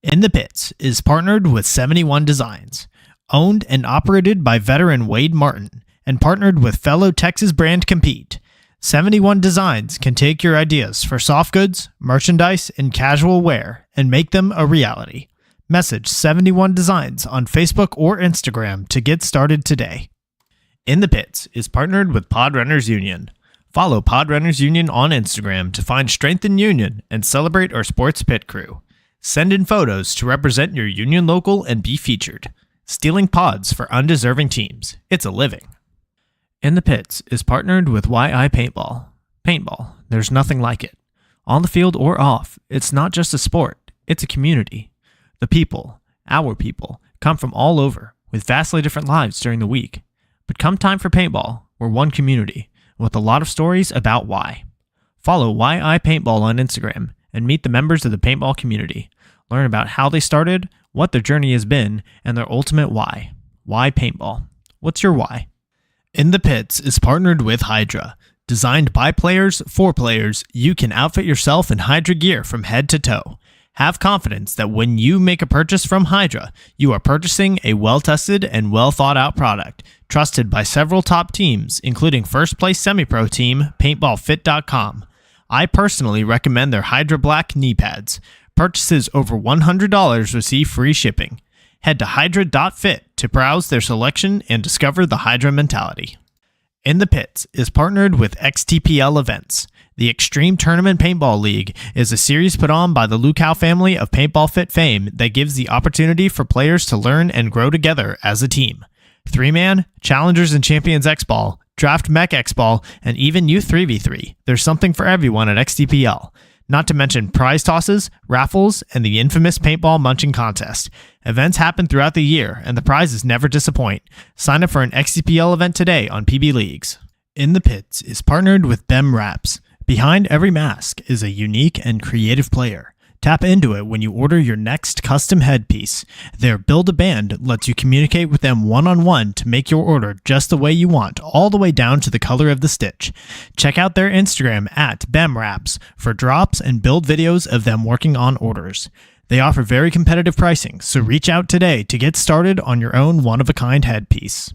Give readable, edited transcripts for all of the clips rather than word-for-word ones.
In the Pits is partnered with 71 Designs, owned and operated by veteran Wade Martin, and partnered with fellow Texas brand Compete. 71 Designs can take your ideas for soft goods, merchandise, and casual wear and make them a reality. Message 71 Designs on Facebook or Instagram to get started today. In the Pits is partnered with Pod Runners Union. Follow Pod Runners Union on Instagram to find strength in union and celebrate our sports pit crew. Send in photos to represent your union local and be featured. Stealing pods for undeserving teams. It's a living. In the Pits is partnered with p8ball. Paintball, there's nothing like it. On the field or off, it's not just a sport, it's a community. The people, our people, come from all over with vastly different lives during the week. But come time for paintball, we're one community with a lot of stories about why. Follow p8ball on Instagram and meet the members of the paintball community. Learn about how they started, what their journey has been, and their ultimate why. Why paintball? What's your why? In the Pits is partnered with Hydra. Designed by players for players, you can outfit yourself in Hydra gear from head to toe. Have confidence that when you make a purchase from Hydra, you are purchasing a well-tested and well-thought-out product, trusted by several top teams, including first-place semi-pro team PaintballFit.com. I personally recommend their Hydra Black knee pads. Purchases over $100 receive free shipping. Head to hydra.fit to browse their selection and discover the Hydra mentality. In the Pits is partnered with XTPL Events. The Extreme Tournament Paintball League is a series put on by the Lukow family of Paintball Fit fame that gives the opportunity for players to learn and grow together as a team. 3-man, Challengers and Champions X-Ball, Draft Mech X-Ball, and even Youth 3v3. There's something for everyone at XTPL. Not to mention prize tosses, raffles, and the infamous paintball munching contest. Events happen throughout the year, and the prizes never disappoint. Sign up for an XTPL event today on PB Leagues. In the Pits is partnered with BEM Wraps. Behind every mask is a unique and creative player. Tap into it when you order your next custom headpiece. Their Build-A-Band lets you communicate with them one-on-one to make your order just the way you want, all the way down to the color of the stitch. Check out their Instagram at BEMWraps for drops and build videos of them working on orders. They offer very competitive pricing, so reach out today to get started on your own one-of-a-kind headpiece.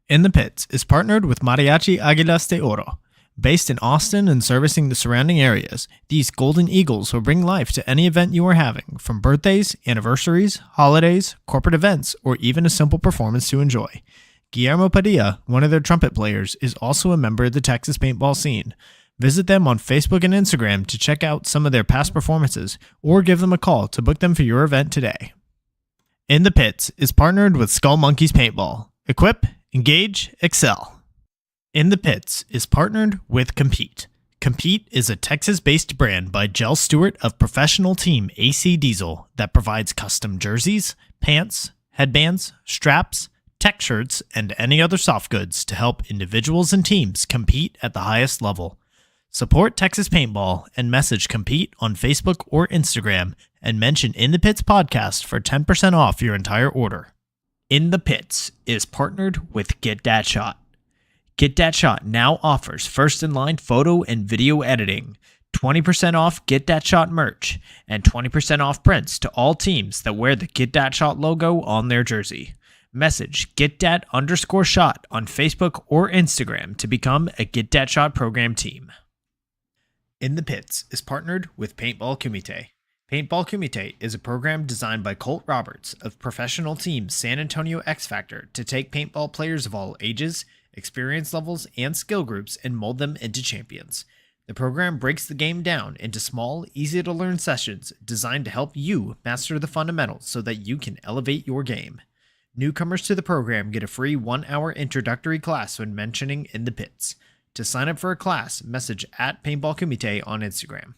In the Pits is partnered with Mariachi Águilas de Oro. Based in Austin and servicing the surrounding areas, these Golden Eagles will bring life to any event you are having, from birthdays, anniversaries, holidays, corporate events, or even a simple performance to enjoy. Guillermo Padilla, one of their trumpet players, is also a member of the Texas paintball scene. Visit them on Facebook and Instagram to check out some of their past performances, or give them a call to book them for your event today. In the Pits is partnered with Skull Monkeys Paintball. Equip, engage, excel. In the Pits is partnered with Compete. Compete is a Texas-based brand by Jell Stewart of professional team AC Diesel that provides custom jerseys, pants, headbands, straps, tech shirts, and any other soft goods to help individuals and teams compete at the highest level. Support Texas Paintball and message Compete on Facebook or Instagram and mention In the Pits Podcast for 10% off your entire order. In the Pits is partnered with Get Dat Shot. Get Dat Shot now offers first-in-line photo and video editing, 20% off Get Dat Shot merch, and 20% off prints to all teams that wear the Get Dat Shot logo on their jersey. Message GetDat_shot on Facebook or Instagram to become a Get Dat Shot program team. In the Pits is partnered with Paintball Kumite. Paintball Kumite is a program designed by Colt Roberts of professional team San Antonio X Factor to take paintball players of all ages, experience levels, and skill groups and mold them into champions. The program breaks the game down into small, easy-to-learn sessions designed to help you master the fundamentals so that you can elevate your game. Newcomers to the program get a free 1-hour introductory class when mentioning In the Pits. To sign up for a class, message at Paintball Kumite on Instagram.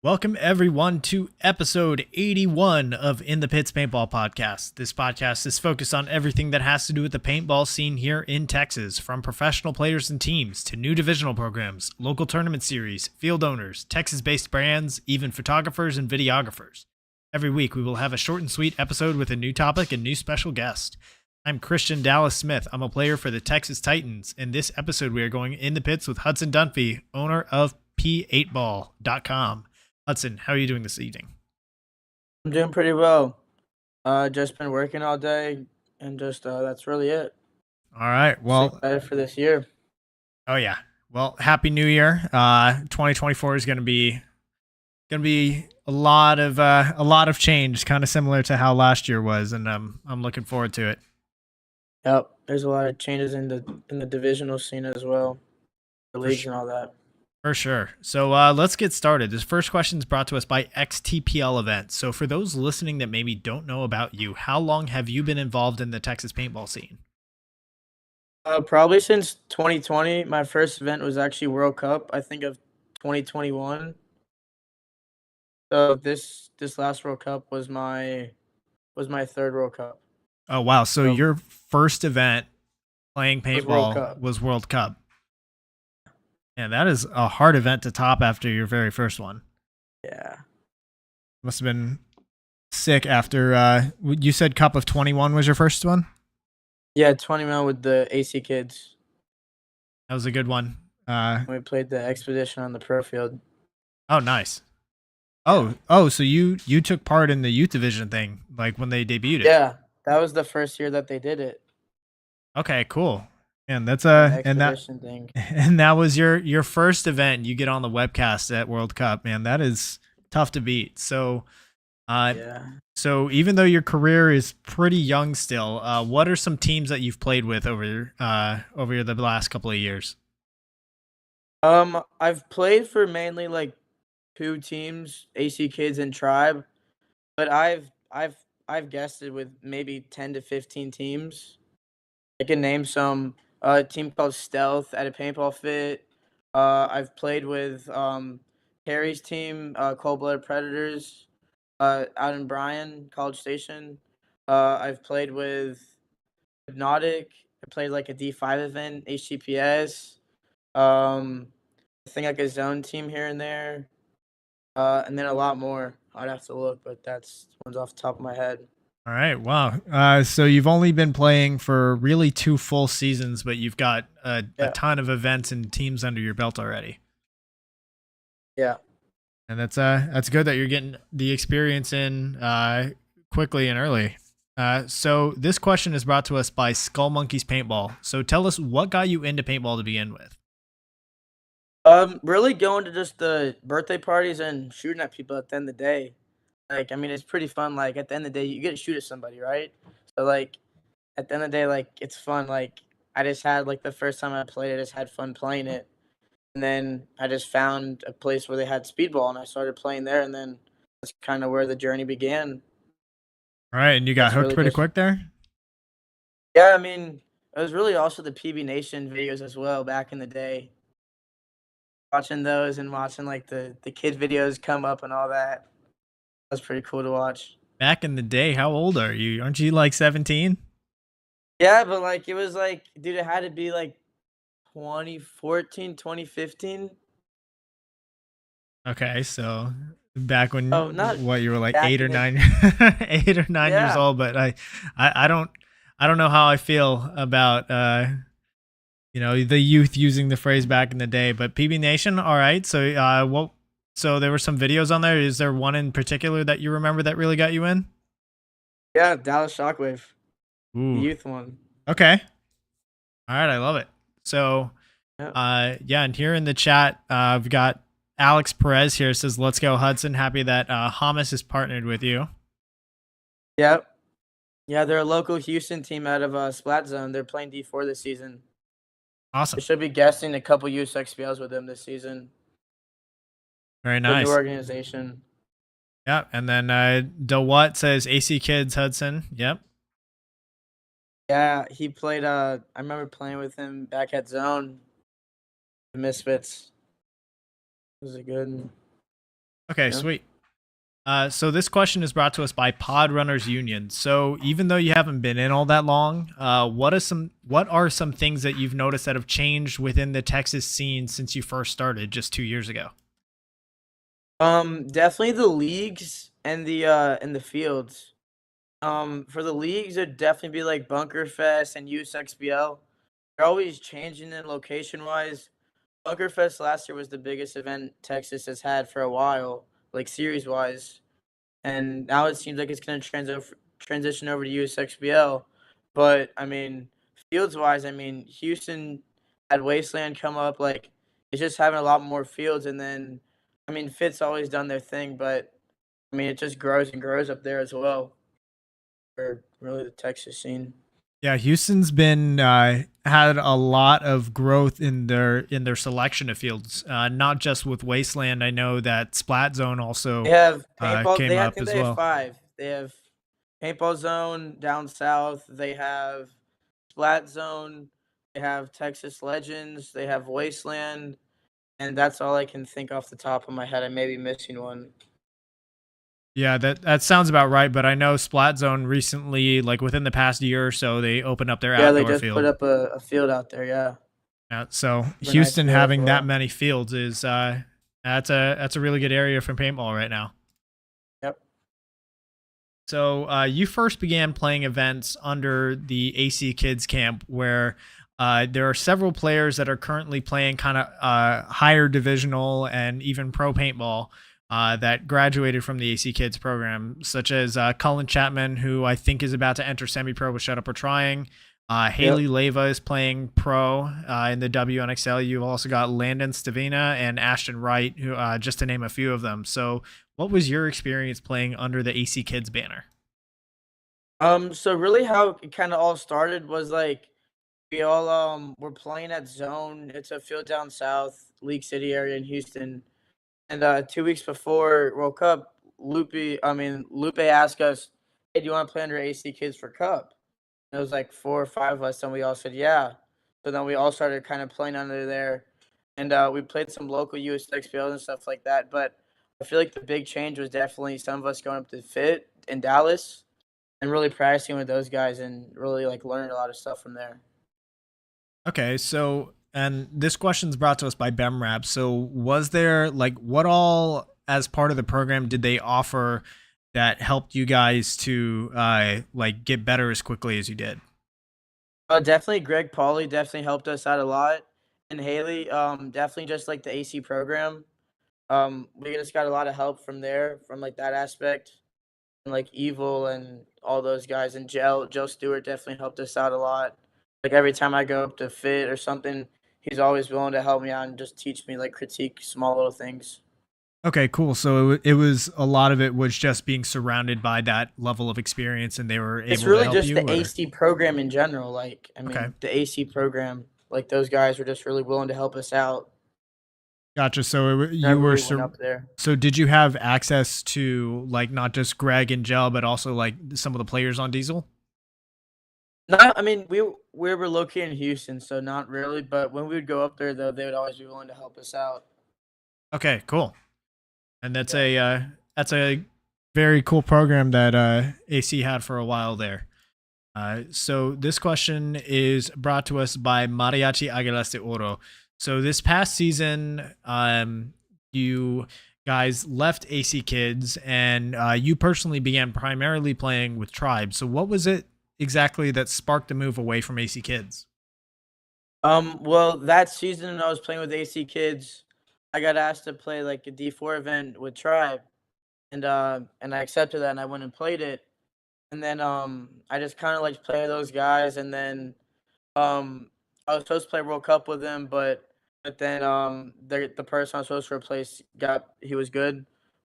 Welcome, everyone, to episode 81 of In the Pits Paintball Podcast. This podcast is focused on everything that has to do with the paintball scene here in Texas, from professional players and teams to new divisional programs, local tournament series, field owners, Texas-based brands, even photographers and videographers. Every week, we will have a short and sweet episode with a new topic and new special guest. I'm Christian Dallas Smith. I'm a player for the Texas Titans. In this episode, we are going in the pits with Hudson Dunphy, owner of p8ball.com. Hudson, how are you doing this evening? I'm doing pretty well. Just been working all day, and just that's really it. All right. So Well, excited for this year. oh yeah. Well, happy New Year. 2024 is gonna be a lot of change, kind of similar to how last year was, and I'm looking forward to it. Yep, there's a lot of changes in the divisional scene as well, the For leagues sure. and all that. For sure. So let's get started. This first question is brought to us by XTPL Events. So for those listening that maybe don't know about you, how long have you been involved in the Texas paintball scene? Probably since 2020. My first event was actually World Cup. I think of 2021. So this last World Cup was my third World Cup. Oh wow. So So your first event playing it was World paintball Cup. was World Cup. And that is a hard event to top after your very first one. Yeah. Must have been sick after you said Cup of 21 was your first one? Yeah, 21 with the AC kids. That was a good one. Uh We played the expedition on the pro field. oh nice. Yeah. Oh, so you took part in the youth division thing like when they debuted it. Yeah, that was the first year that they did it. Okay, cool. And that's Yeah, the and that expedition thing. and that was your first event. You get on the webcast at World Cup, man. That is tough to beat. Uh, Yeah. so even though your career is pretty young still, what are some teams that you've played with over the last couple of years? I've played for mainly like two teams, AC Kids and Tribe, but I've guested with maybe 10 to 15 teams. I can name some. A team called Stealth at a paintball fit. I've played with Harry's team, Cold Blooded Predators, out in Bryan, College Station. I've played with Hypnotic. I played like a D5 event, HTPS. Um, I think like a zone team here and there. And then a lot more. I'd have to look, but that's ones off the top of my head. All right, wow. So you've only been playing for really 2 full seasons, but you've got a Yeah, ton of events and teams under your belt already. yeah. And that's good that you're getting the experience in quickly and early. So this question is brought to us by Skull Monkeys Paintball. So tell us what got you into paintball to begin with. Really going to just the birthday parties and shooting at people at the end of the day. Like, I mean, it's pretty fun. Like at the end of the day, you get to shoot at somebody, right? So like at the end of the day, like it's fun. Like I just had like the first time I played it, I just had fun playing it. And then I just found a place where they had speedball and I started playing there and then that's kind of where the journey began. All right, and you got That's hooked really pretty just quick there. yeah, I mean, it was really also the PB Nation videos as well back in the day. Watching those and watching like the kid videos come up and all that. That's pretty cool to watch. Back in the day, how old are you? Aren't you like 17? Yeah, but like it was like, dude, it had to be like 2014, 2015. Okay, so back when Oh, not what you were like back eight or in the nine, 8 or 9 years yeah. old, but I don't know how I feel about the youth using the phrase back in the day, but PB Nation, all right. So so there were some videos on there. Is there one in particular that you remember that really got you in? Yeah, Dallas Shockwave, the Ooh, youth one. okay. All right, I love it. So Yeah. yeah, and here in the chat, I've got Alex Perez here says, "Let's go Hudson." Happy that Hamas is partnered with you. Yep. Yeah, they're a local Houston team out of Splat Zone. They're playing D4 this season. Awesome. We should be guessing a couple USXBLs with them this season. Very The new nice. organization. Yeah, and then DeWatt says AC Kids Hudson. Yep. Yeah, he played I remember playing with him back at Zone, the Misfits. It was a good Okay, yeah. sweet. So this question is brought to us by Pod Runners Union. So even though you haven't been in all that long, what are some things that you've noticed that have changed within the Texas scene since you first started just 2 years ago? Definitely the leagues and the fields. For the leagues, it'd definitely be like Bunker Fest and USXBL. They're always changing in location wise. Bunkerfest last year was the biggest event Texas has had for a while, like series wise, and now it seems like it's going to transition over to USXBL. But I mean, fields wise, I mean, Houston had Wasteland come up. Like it's just having a lot more fields, and then I mean, Fit's always done their thing, but I mean, it just grows and grows up there as well for really the Texas scene. Yeah, Houston's been had a lot of growth in their selection of fields, not just with Wasteland. I know that Splat Zone They also have paintball. came I up think as they have well. 5. They have paintball zone down south. They have splat zone. They have Texas Legends. They have Wasteland, and that's all I can think off the top of my head. I may be missing one. Yeah, that sounds about right. But I know Splat Zone recently, like within the past year or so, they opened up their Yeah, they outdoor just put field. up a field out there. Yeah, So super nice Houston field as having that well. many fields is that's a really good area for paintball right now. Yep. So you first began playing events under the AC Kids camp, where there are several players that are currently playing kind of higher divisional and even pro paintball that graduated from the AC Kids program, such as Colin Chapman, who I think is about to enter semi-pro with Shut Up or Trying. Yep. Haley Leva is playing pro in the WNXL. You've also got Landon Stavina and Ashton Wright, who just to name a few of them. So, what was your experience playing under the AC Kids banner? So really, how it kind of all started was like we all were playing at Zone. It's a field down south, League City area in Houston. And 2 weeks before World Cup, Lupe asked us, "Hey, do you want to play under AC Kids for Cup?" And it was like 4 or 5 of us, and we all said, "Yeah." So then we all started kind of playing under there, and we played some local USXPLs and stuff like that. But I feel like the big change was definitely some of us going up to Fit in Dallas and really practicing with those guys and really like learning a lot of stuff from there. Okay, so and this question's brought to us by BEMRAP. So was there like what all as part of the program did they offer that helped you guys to like get better as quickly as you did? Definitely Greg Pauly definitely helped us out a lot, and Haley, definitely just like the AC program. We just got a lot of help from there, from like that aspect, and like Evil and all those guys, and Joe Stewart definitely helped us out a lot. Like every time I go up to fit or something, he's always willing to help me out and just teach me like critique small little things. Okay, cool. So it was a lot of it was just being surrounded by that level of experience and they were It's able to really help just you the or AC program in general. Like I okay. mean, the AC program, like those guys were just really willing to help us out Gotcha. So you whenever were we went up there. so did you have access to like not just Greg and Gel but also like some of the players on Diesel? No, I mean, we were located in Houston, so not really, but when we would go up there, though, they would always be willing to help us out. Okay, cool. And Yeah. that's a very cool program that AC had for a while there. So this question is brought to us by Mariachi Aguilas de Oro. So this past season, you guys left AC Kids and you personally began primarily playing with Tribe. So what was it exactly that sparked the move away from AC Kids? Well, that season I was playing with AC Kids, I got asked to play like a D4 event with Tribe, and I accepted that and I went and played it. And then I just kind of like play those guys, and then I was supposed to play World Cup with them, but then the person I was supposed to replace he was good.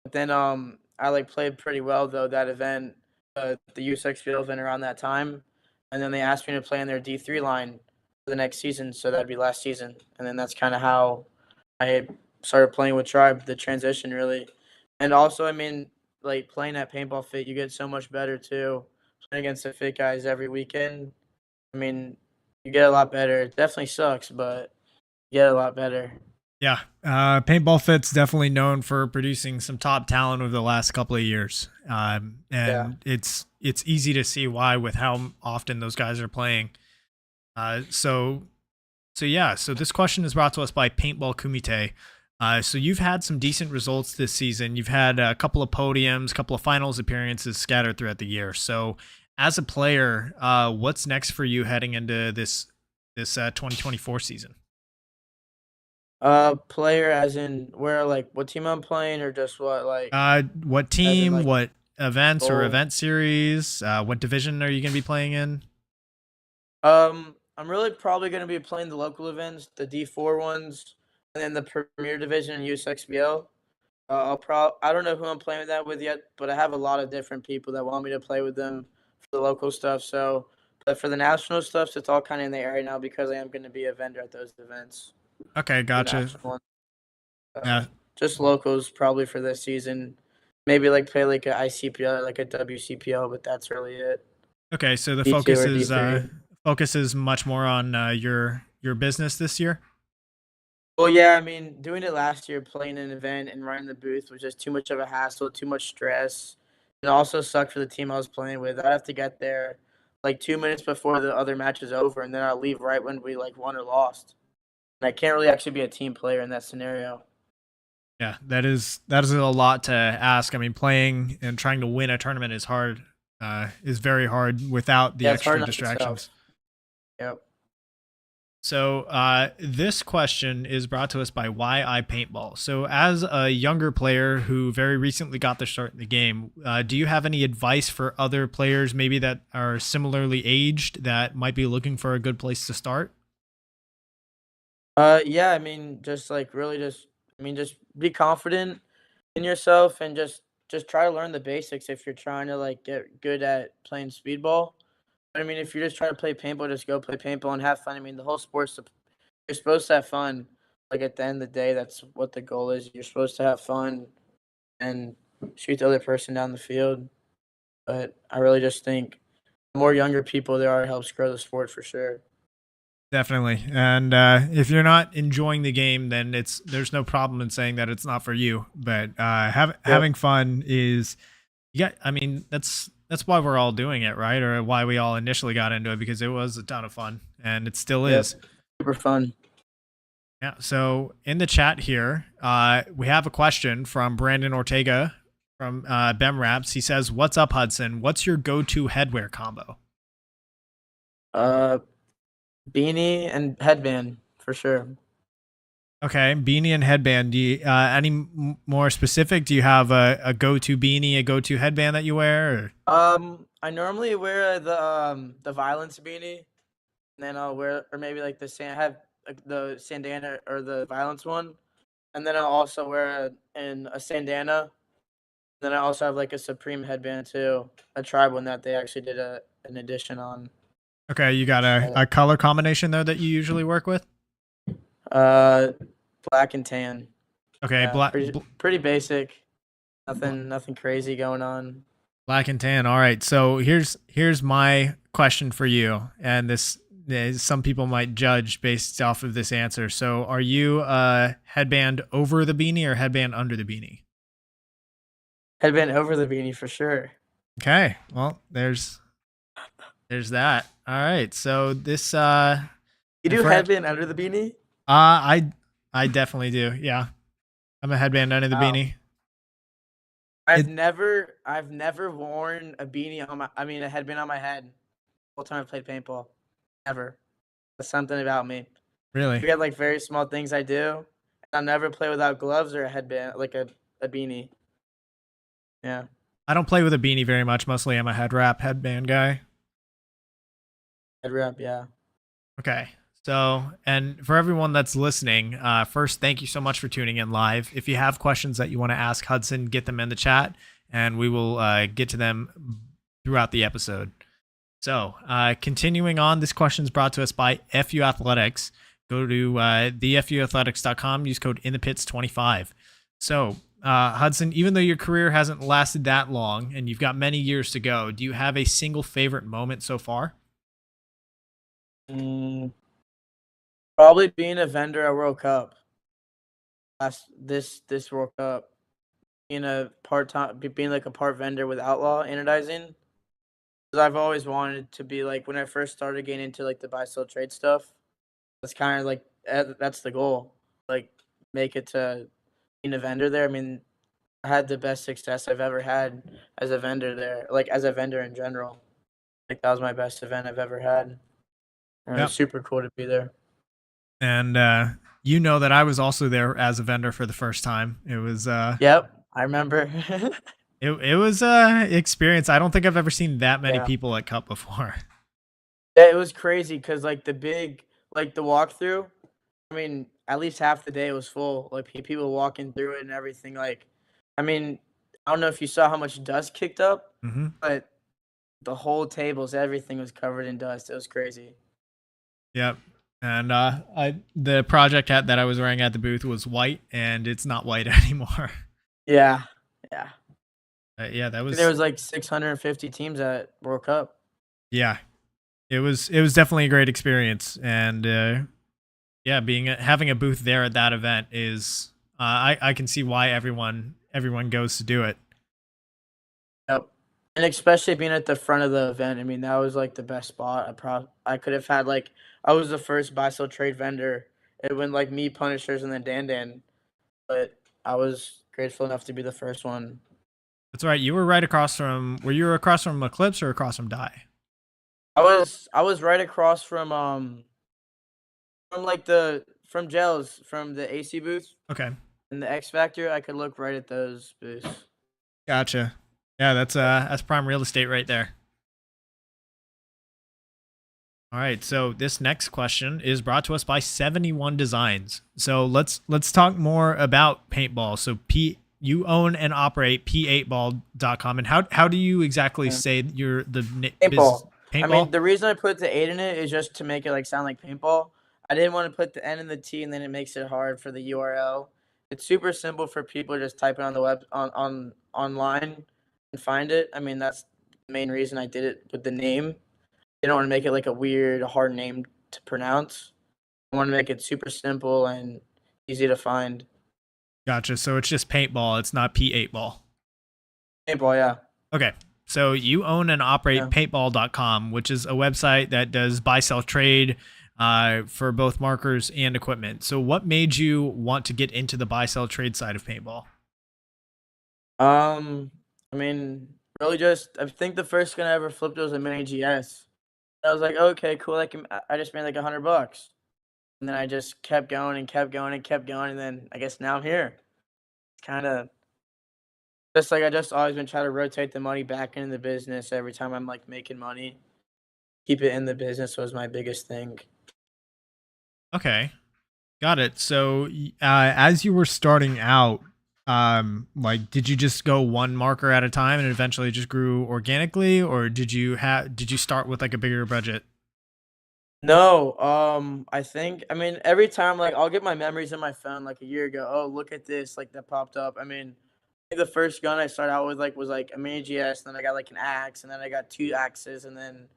But then I like played pretty well though that event, the USXPL event around that time, and then they asked me to play in their D3 line for the next season, so that'd be last season, and then that's kind of how I started playing with Tribe. The transition really, and also I mean like playing at Paintball Fit, you get so much better too. Playing against the fit guys every weekend, I mean, you get a lot better. It definitely sucks, but you get a lot better. Yeah, Paintball Fit's definitely known for producing some top talent over the last couple of years, Yeah. and it's easy to see why with how often those guys are playing. So yeah, so this question is brought to us by Paintball Kumite. So you've had some decent results this season. You've had a couple of podiums, a couple of finals appearances scattered throughout the year. So as a player, what's next for you heading into this 2024 season? Player as in where, like, what team I'm playing, or just what, like, What as in, team, like, what events or goal? event series, what division are you going to be playing in? I'm really probably gonna be playing the local events, the D4 ones, and then the Premier Division and USXBL. I don't know who I'm playing with that with yet, but I have a lot of different people that want me to play with them for the local stuff. So, but for the national stuff, it's all kind of in the area now because I am going to be a vendor at those events, Okay, the gotcha. national ones. Yeah. Just locals probably for this season. Maybe like play like a ICPL, like a WCPL, but that's really it. Okay, so the D2 or D3. focus is much more on your business this year. Well, yeah, I mean, doing it last year, playing an event and running the booth was just too much of a hassle, too much stress. It also sucked for the team I was playing with. I'd have to get there like 2 minutes before the other match is over, and then I'll leave right when we like won or lost. And I can't really actually be a team player in that scenario. Yeah, that is a lot to ask. I mean, playing and trying to win a tournament is hard. Is very hard without the Yeah, it's hard extra enough distractions. itself. Yep. So this question is brought to us by YI Paintball. So as a younger player who very recently got the start in the game, do you have any advice for other players maybe that are similarly aged that might be looking for a good place to start? Yeah, I mean, just like really just be confident in yourself and just try to learn the basics if you're trying to like get good at playing speedball. I mean, if you're just trying to play paintball, just go play paintball and have fun. I mean, the whole sport's you're supposed to have fun. Like at the end of the day, that's what the goal is. You're supposed to have fun and shoot the other person down the field. But I really just think the more younger people there are, it helps grow the sport for sure. Definitely. And if you're not enjoying the game, then there's no problem in saying that it's not for you. But Yep. having fun is, yeah. I mean, that's why we're all doing it, right? Or why we all initially got into it, because it was a ton of fun, and it still Yep. is. Super fun. Yeah. So in the chat here, we have a question from Brandon Ortega from Bem Raps. He says, "What's up, Hudson? What's your go-to headwear combo?" Uh, Beanie and headband for sure. Okay, beanie and headband. Do you, any more specific? Do you have a go-to beanie, a go-to headband that you wear? Or? I normally wear the violence beanie, and then I'll wear or maybe like have like, the sandana or the violence one, and then I'll also wear a sandana. Then I also have like a Supreme headband too, a tribe one that they actually did an edition on. Okay, you got a color combination though that you usually work with. Uh, black and tan. Okay, Yeah, pretty basic. Nothing crazy going on. black and tan. All right. So here's my question for you, and this some people might judge based off of this answer. So are you headband over the beanie or headband under the beanie? Headband over the beanie for sure. Okay. Well, there's that. All right. So this You and do for headband under the beanie? I definitely do. Yeah. I'm a headband under the Wow. beanie. I've It never worn a beanie on my I mean a headband on my head the whole time I played paintball. Never. That's something about me. really. We got like very small things I do. I'll never play without gloves or a headband, like a beanie. Yeah. I don't play with a beanie very much. Mostly I'm a headband guy. Head wrap, yeah. Okay. So, and for everyone that's listening, first, thank you so much for tuning in live. If you have questions that you want to ask Hudson, get them in the chat and we will get to them throughout the episode. So, continuing on, this question is brought to us by FU Athletics. Go to thefuathletics.com, use code inthepits25. So, Hudson, even though your career hasn't lasted that long and you've got many years to go, do you have a single favorite moment so far? Mm, probably being a vendor at World Cup. This World Cup. Being a part-time being like a part vendor with Outlaw anodizing. 'Cause I've always wanted to be like when I first started getting into like the buy sell trade stuff. That's kind of like that's the goal. Like make it to being a vendor there. I mean, I had the best success I've ever had as a vendor there. Like as a vendor in general. Like that was my best event I've ever had. And it was Yep. super cool to be there. And you know that I was also there as a vendor for the first time. It was Yep, I remember. it was experience. I don't think I've ever seen that many Yeah. people at Cup before. Yeah, it was crazy because like the walkthrough, I mean, at least half the day was full. Like people walking through it and everything. Like, I mean, I don't know if you saw how much dust kicked up, Hmm. but the whole tables, everything was covered in dust. It was crazy. Yep. And I the project hat that I was wearing at the booth was white, and it's not white anymore. Yeah, yeah. Yeah, that There was was like 650 teams at World Cup. yeah. It was definitely a great experience, and yeah, having a booth there at that event is I can see why everyone goes to do it. Yep. And especially being at the front of the event, I mean, that was like the best spot. I could have had like I was the first buy sell trade vendor. It went like me, Punishers, and then Dan, but I was grateful enough to be the first one. That's right. You were right across from. Were you across from Eclipse or across from Die? I was right across from like from Gels from the AC booth Okay, and the X Factor. I could look right at those booths. gotcha. Yeah, that's prime real estate right there. All right, so this next question is brought to us by 71 Designs. So let's talk more about paintball. So you own and operate p8ball.com, and how do you exactly Yeah. say business Paintball. I mean, paintball? the reason I put the 8 in it is just to make it like sound like paintball. I didn't want to put the N and the T, and then it makes it hard for the URL. It's super simple for people to just type it on the web on online and find it. I mean, that's the main reason I did it with the name. I don't want to make it like a weird, hard name to pronounce. I want to make it super simple and easy to find. Gotcha. So it's just paintball. It's not p8ball. Paintball, yeah. Okay. So you own and operate Yeah. paintball.com, which is a website that does buy, sell, trade for both markers and equipment. So what made you want to get into the buy, sell, trade side of paintball? I mean, really just I think the first gun I ever flipped was a mini GS. I was like, okay, cool. I just made like $100, and then I just kept going and kept going and kept going, and then I guess now I'm here. It's kind of just like I just always been trying to rotate the money back into the business every time I'm like making money. Keep it in the business was my biggest thing. Okay. Got it. So, as you were starting out, like, did you just go one marker at a time and eventually just grew organically, or did you start with like a bigger budget? No, I mean every time like I'll get my memories in my phone like a year ago. Oh, look at this, like that popped up. I mean, I think the first gun I started out with like was like a mini GS, and then I got like an axe, and then I got two axes, and then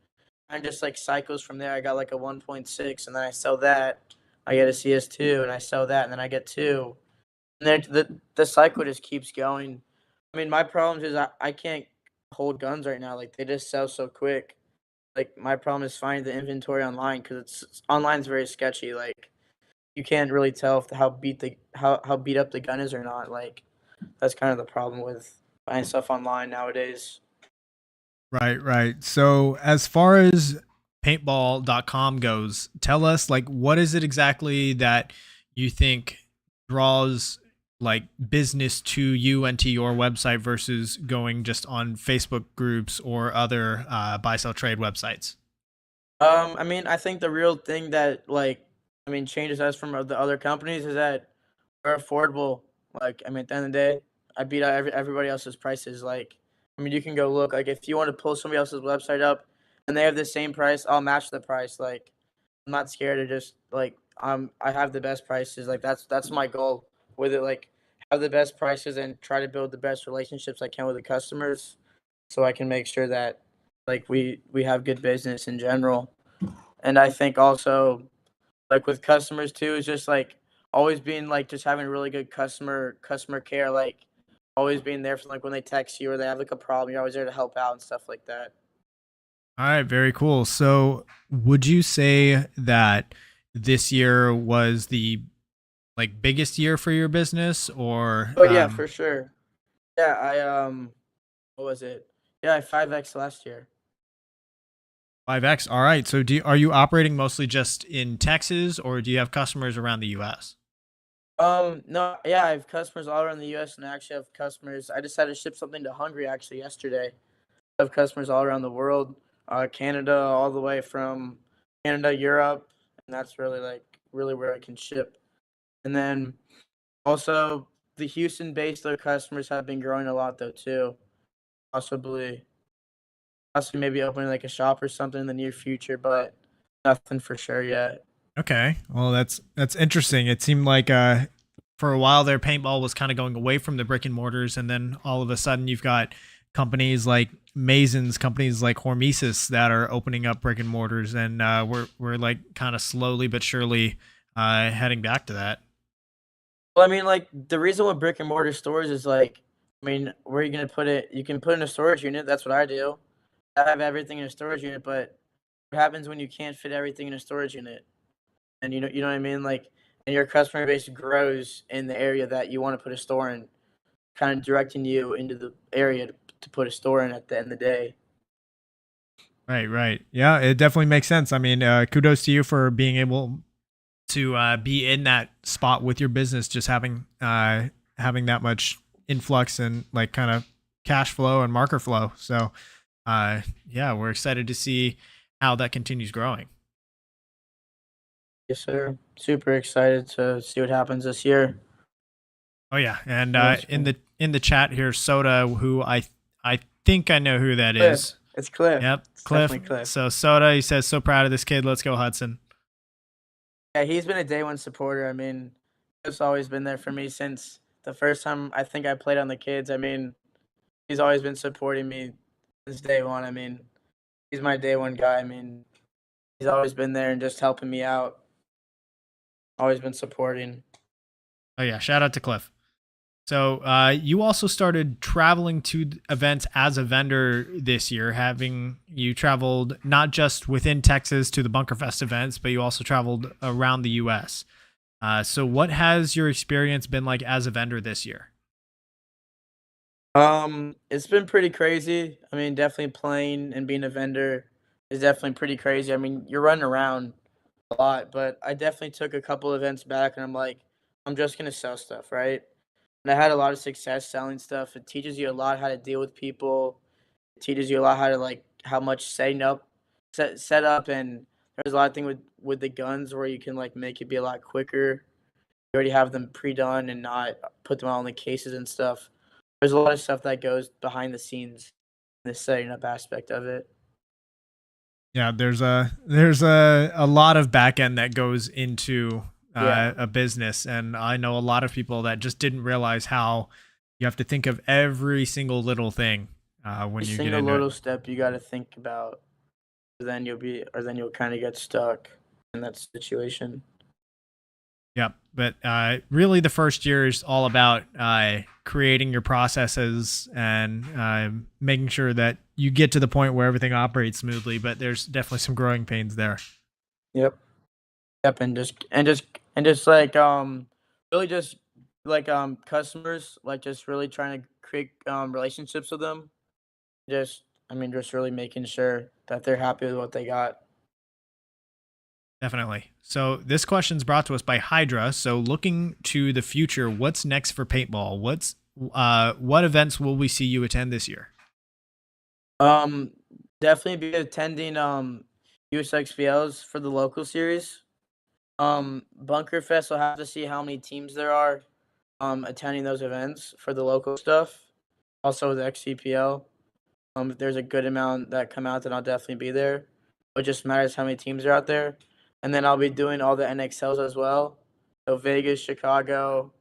I just like cycles from there. I got like a 1.6, and then I sell that. I get a CS2, and I sell that, and then I get two. And then the cycle just keeps going. I mean, my problem is I can't hold guns right now. Like they just sell so quick. Like my problem is finding the inventory online because online's very sketchy. Like you can't really tell if how beat up the gun is or not. Like that's kind of the problem with buying stuff online nowadays. Right, right. So, as far as paintball.com goes, tell us like what is it exactly that you think draws like business to you and to your website versus going just on Facebook groups or other buy sell trade websites? I mean, I think the real thing that like I mean changes us from the other companies is that we're affordable. Like I mean, at the end of the day, I beat out everybody else's prices. Like I mean, you can go look. Like if you want to pull somebody else's website up and they have the same price, I'll match the price. Like I'm not scared to just like I have the best prices. Like that's my goal with it. Like have the best prices and try to build the best relationships I can with the customers, so I can make sure that like we have good business in general. And I think also like with customers too is just like always being like just having really good customer care. Like always being there for like when they text you or they have like a problem, you're always there to help out and stuff like that. All right, very cool. So, would you say that this year was the like biggest year for your business or Oh yeah, for sure. Yeah, what was it? Yeah, I 5x last year. 5x. All right. So are you operating mostly just in Texas, or do you have customers around the US? No, yeah, I have customers all around the U.S. and I actually have customers. I just had to ship something to Hungary actually yesterday. I have customers all around the world, Canada, all the way from Canada, Europe, and that's really really where I can ship. And then also the Houston-based though customers have been growing a lot though too. Possibly, possibly maybe opening like a shop or something in the near future, but nothing for sure yet. Okay. Well, that's interesting. It seemed like for a while there, paintball was kind of going away from the brick and mortars, and then all of a sudden you've got companies like Masons, companies like Hormesis that are opening up brick and mortars, and we're like kind of slowly but surely heading back to that. Well, I mean, like the reason with brick and mortar stores is like, I mean, where are you gonna put it? You can put it in a storage unit. That's what I do. I have everything in a storage unit, but what happens when you can't fit everything in a storage unit? And you know what I mean? Like, and your customer base grows in the area that you want to put a store in, kind of directing you into the area to put a store in at the end of the day. Right, right. Yeah, it definitely makes sense. I mean, kudos to you for being able to be in that spot with your business, just having that much influx and like kind of cash flow and marker flow. So, yeah, we're excited to see how that continues growing. Yes, sir. Super excited to see what happens this year. Oh yeah, and That's in cool. the chat here, Soda, who I think I know who that Cliff. is. It's Cliff. Yep, It's Cliff. definitely Cliff. So Soda, he says, so proud of this kid. Let's go, Hudson. Yeah, he's been a day one supporter. I mean, Cliff's always been there for me since the first time I think I played on the kids. I mean, he's always been supporting me since day one. I mean, he's my day one guy. I mean, he's always been there and just helping me out. Always been supporting. Oh yeah, shout out to Cliff. So you also started traveling to events as a vendor this year, having you traveled not just within Texas to the Bunkerfest events, but you also traveled around the U.S. So what has your experience been like as a vendor this year? It's been pretty crazy. I mean, definitely playing and being a vendor is definitely pretty crazy. I mean, you're running around a lot, but I definitely took a couple events back and I'm like, I'm just gonna sell stuff, right? And I had a lot of success selling stuff. It teaches you a lot how to deal with people. It teaches you a lot how to like how much set up and there's a lot of thing with the guns where you can like make it be a lot quicker. You already have them pre-done and not put them all in the cases and stuff. There's a lot of stuff that goes behind the scenes in the setting up aspect of it. Yeah, there's a lot of back end that goes into Yeah. a business, and I know a lot of people that just didn't realize how you have to think of every single little thing A when you get single into it. little step you gotta think about, then you'll kinda get stuck in that situation. Yep. But really, the first year is all about creating your processes and making sure that you get to the point where everything operates smoothly. But there's definitely some growing pains there. Yep. Yep, and just like, really just like, customers, like, just really trying to create, relationships with them. Just I mean, just really making sure that they're happy with what they got. Definitely. So this question is brought to us by Hydra. So looking to the future, what's next for paintball? What events will we see you attend this year? Um, Definitely be attending, USXPLs for the local series. Bunker Fest will have to see how many teams there are, attending those events for the local stuff. Also with XCPL, if there's a good amount that come out, then I'll definitely be there. It just matters how many teams are out there. And then I'll be doing all the NXLs as well. So Vegas, Chicago,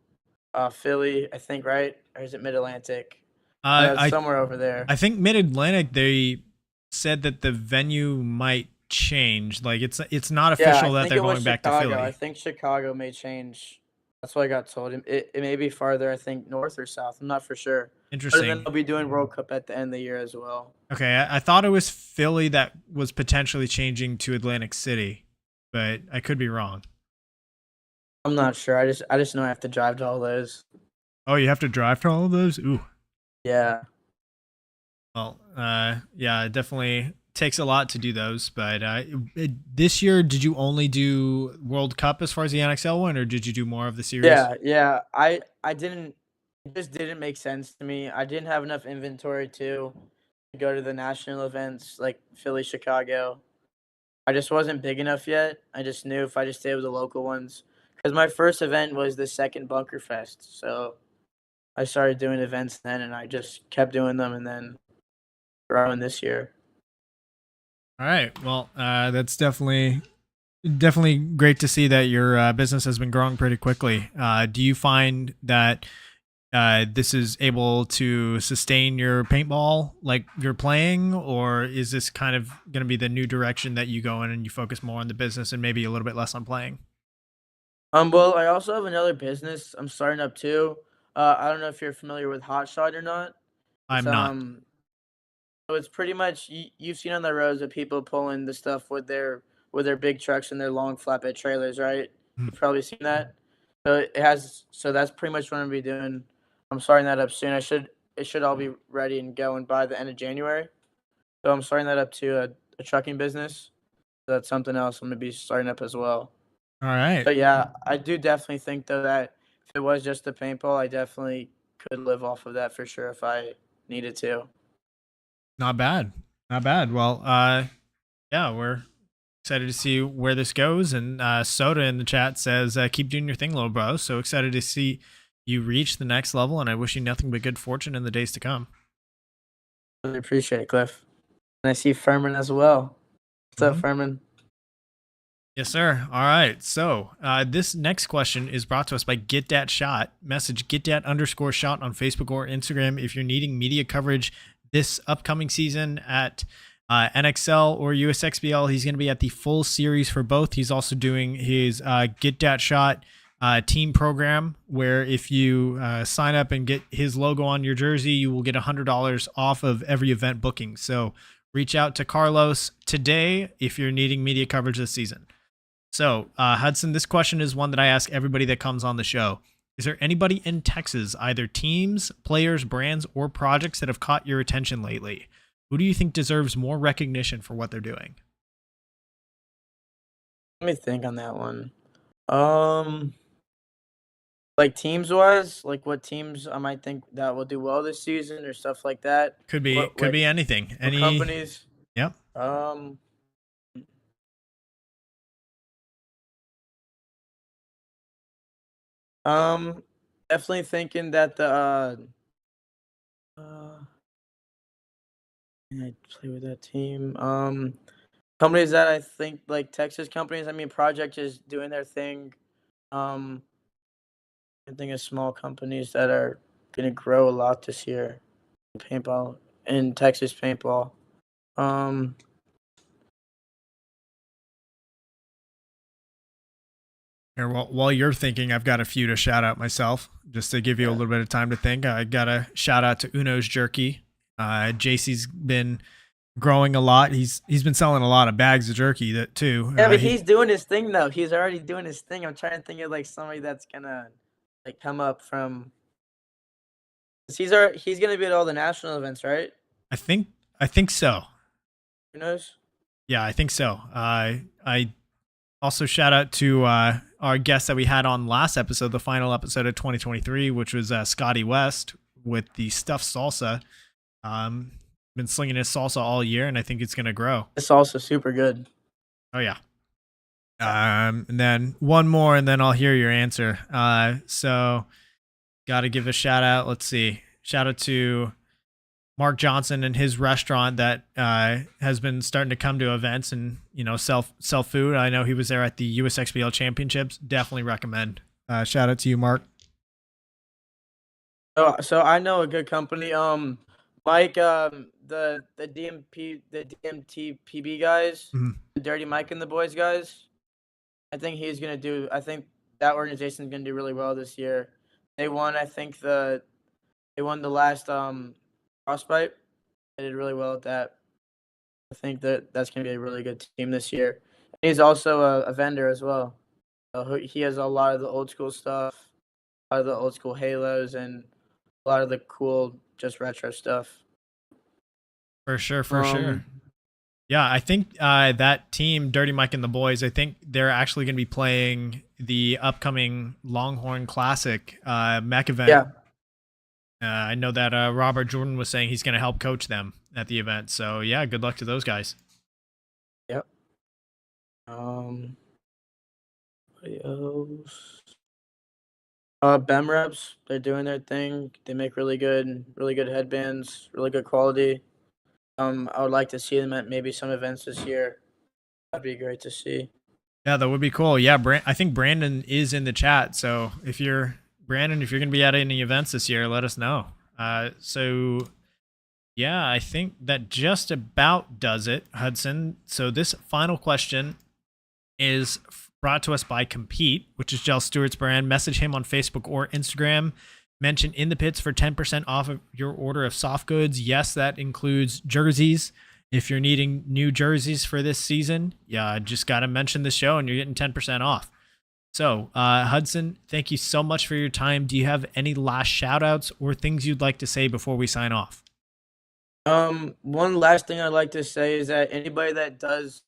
Philly, I think, right? Or is it Mid Atlantic? Uh, I Somewhere over there. I think Mid Atlantic they said that the venue might change. Like it's not Yeah, I official that think they're it was going back to Chicago. I Philly. think Chicago may change. That's what I got told. It may be farther, I think, north or south. I'm not for sure. But then Interesting. they'll be doing World Cup at the end of the year as well. Okay, I thought it was Philly that was potentially changing to Atlantic City, but I could be wrong. I'm not sure. I just know I have to drive to all those. Oh, you have to drive to all of those? Ooh. Yeah. Well, yeah, definitely takes a lot to do those. But this year, did you only do World Cup as far as the NXL one, or did you do more of the series? Yeah. I didn't. It just didn't make sense to me. I didn't have enough inventory to go to the national events like Philly, Chicago. I just wasn't big enough yet. I just knew if I just stayed with the local ones, because my first event was the second Bunker Fest. So I started doing events then, and I just kept doing them, and then growing this year. All right. Well, that's definitely great to see that your business has been growing pretty quickly. Do you find that this is able to sustain your paintball like you're playing, or is this kind of going to be the new direction that you go in and you focus more on the business and maybe a little bit less on playing? Well, I also have another business I'm starting up too. I don't know if you're familiar with Hot Shot or not. It's I'm not. so it's pretty much you've seen on the roads of people pulling the stuff with their big trucks and their long flatbed trailers, right? Hmm. You've probably seen that. So that's pretty much what I'm gonna be doing. I'm starting that up soon. It should all be ready and going by the end of January. So I'm starting that up to a trucking business. So that's something else I'm gonna be starting up as well. All right. But yeah, I do definitely think though that if it was just the paintball, I definitely could live off of that for sure if I needed to. Not bad. Not bad. Well, yeah, we're excited to see where this goes. And Soda in the chat says, keep doing your thing, little bro. So excited to see you reach the next level. And I wish you nothing but good fortune in the days to come. Really appreciate it, Cliff. And I see Furman as well. What's up, Mhm. Furman? Yes, sir. All right. So this next question is brought to us by Get Dat Shot. Message Get Dat underscore shot on Facebook or Instagram if you're needing media coverage this upcoming season at NXL or USXBL. He's going to be at the full series for both. He's also doing his Get Dat Shot team program, where if you sign up and get his logo on your jersey, you will get $100 off of every event booking. So reach out to Carlos today if you're needing media coverage this season. So, Hudson, this question is one that I ask everybody that comes on the show. Is there anybody in Texas, either teams, players, brands, or projects that have caught your attention lately? Who do you think deserves more recognition for what they're doing? Let me think on that one. Um, like teams wise, like what teams I might think that will do well this season or stuff like that. Could be anything. What Any companies? Yep. Um, um, Definitely thinking that uh I play with that team. Companies that I think like Texas companies. I mean, Project is doing their thing. Um, I think of small companies that are gonna grow a lot this year. Paintball in Texas paintball. Um, Here, while you're thinking, I've got a few to shout out myself, just to give you a yeah. little bit of time to think. I got a shout out to Uno's Jerky. JC's been growing a lot. He's been selling a lot of bags of jerky that too. Yeah, but He he's doing his thing though. He's already doing his thing. I'm trying to think of like somebody that's gonna like come up from. 'Cause he's gonna be at all the national events, right? I think I think so. Who knows? Yeah, I think so. I also shout out to our guest that we had on last episode, the final episode of 2023, which was Scotty West with the stuffed salsa. Um, been slinging his salsa all year, and I think it's gonna grow. It's also super good. Oh yeah. And then one more, and then I'll hear your answer. So got to give a shout out. Let's see. Shout out to Mark Johnson and his restaurant that has been starting to come to events and sell food. I know he was there at the USXBL Championships. Definitely recommend. Shout out to you, Mark. So I know a good company. Mike, the DMTPB guys, Mhm. the Dirty Mike and the boys guys. I think that organization is gonna do really well this year. They won. They won the last Frostbite. They did really well at that. I think that's gonna be a really good team this year. And he's also a vendor as well. He has a lot of the old school stuff, a lot of the old school halos, and a lot of the cool just retro stuff. For sure, for sure. Um, Yeah, I think that team, Dirty Mike and the boys, I think they're actually going to be playing the upcoming Longhorn Classic mech event. Yeah. I know that Robert Jordan was saying he's going to help coach them at the event. So yeah, good luck to those guys. Yep. What else? BEM reps, they're doing their thing. They make really good headbands, really good quality. I would like to see them at maybe some events this year. That'd be great to see. Yeah, that would be cool. Yeah, I think Brandon is in the chat. So if you're Brandon, if you're going to be at any events this year, let us know. So yeah, I think that just about does it, Hudson. So this final question is brought to us by Compete, which is Jell Stewart's brand. Message him on Facebook or Instagram. Mention In the Pits for 10% off of your order of soft goods. Yes, that includes jerseys. If you're needing new jerseys for this season, yeah, just got to mention the show and you're getting 10% off. So, Hudson, thank you so much for your time. Do you have any last shout outs or things you'd like to say before we sign off? One last thing I'd like to say is that anybody that does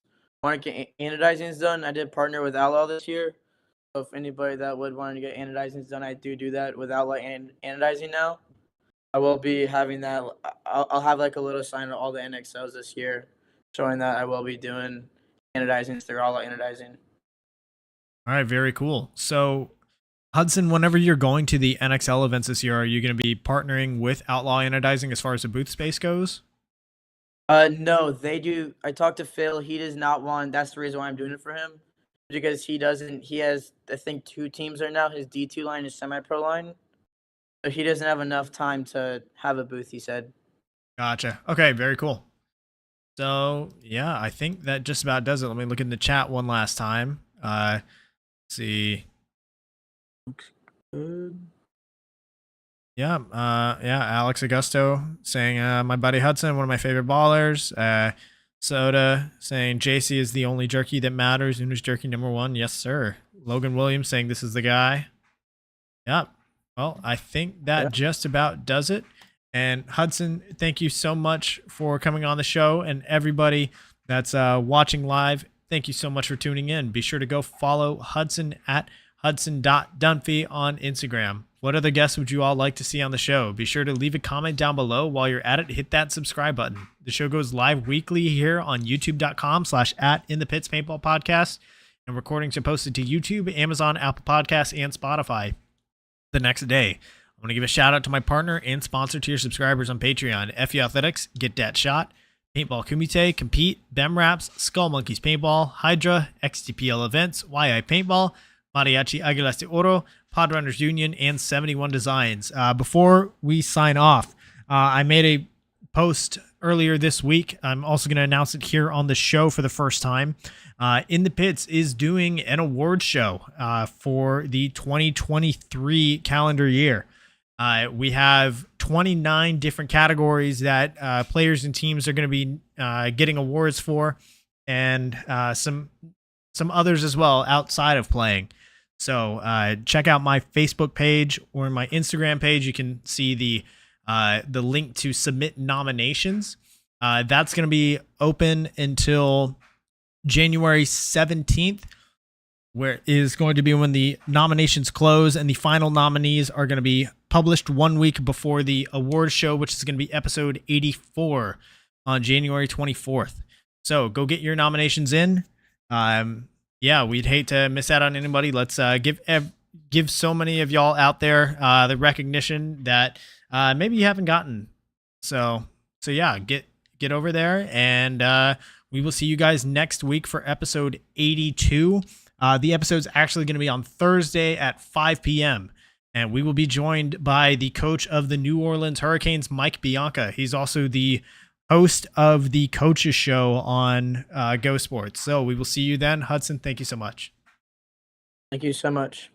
want to get anodizings done, I did partner with Outlaw this year. So if anybody that would want to get anodizings done, I do that with Outlaw anodizing now. I will be having that. I'll have like a little sign of all the NXLs this year, showing that I will be doing anodizings through Outlaw anodizing. All right, very cool. So, Hudson, whenever you're going to the NXL events this year, are you going to be partnering with Outlaw Anodizing as far as the booth space goes? No, they do. I talked to Phil. He does not want. That's the reason why I'm doing it for him, because he doesn't. He has, I think, 2 teams right now. His D2 line is semi-pro line, so he doesn't have enough time to have a booth. He said. Gotcha. Okay, very cool. So yeah, I think that just about does it. Let me look in the chat one last time. Let's see. Looks good. Yeah, Alex Augusto saying, my buddy Hudson, one of my favorite ballers. Soda saying, JC is the only jerky that matters. Uno's jerky #1. Yes, sir. Logan Williams saying, this is the guy. Yep. Well, I think that just about does it. And Hudson, thank you so much for coming on the show. And everybody that's watching live, thank you so much for tuning in. Be sure to go follow Hudson at hudson.dunphy on Instagram. What other guests would you all like to see on the show? Be sure to leave a comment down below. While you're at it, hit that subscribe button. The show goes live weekly here on youtube.com/@inthepitspaintballpodcast. And recordings are posted to YouTube, Amazon, Apple Podcasts, and Spotify the next day. I want to give a shout out to my partner and sponsor tier subscribers on Patreon. FU Athletics, Get Dat Shot, Paintball Kumite, Compete, Bem Raps, Skull Monkeys Paintball, Hydra, XTPL Events, YI Paintball, Mariachi Aguilas de Oro, Pod Runners Union, and 71 Designs. Before we sign off, I made a post earlier this week. I'm also going to announce it here on the show for the first time. In the Pits is doing an award show for the 2023 calendar year. We have 29 different categories that players and teams are going to be getting awards for, and some others as well outside of playing. So check out my Facebook page or my Instagram page. You can see the link to submit nominations. That's going to be open until January 17th, where is going to be when the nominations close, and the final nominees are going to be published 1 week before the award show, which is going to be episode 84 on January 24th. So go get your nominations in. Yeah, we'd hate to miss out on anybody. Let's give so many of y'all out there the recognition that maybe you haven't gotten. So yeah, get over there, and we will see you guys next week for episode 82. The episode's actually going to be on Thursday at 5 p.m. And we will be joined by the coach of the New Orleans Hurricanes, Mike Bianca. He's also the host of the Coaches Show on Go Sports. So we will see you then. Hudson, thank you so much. Thank you so much.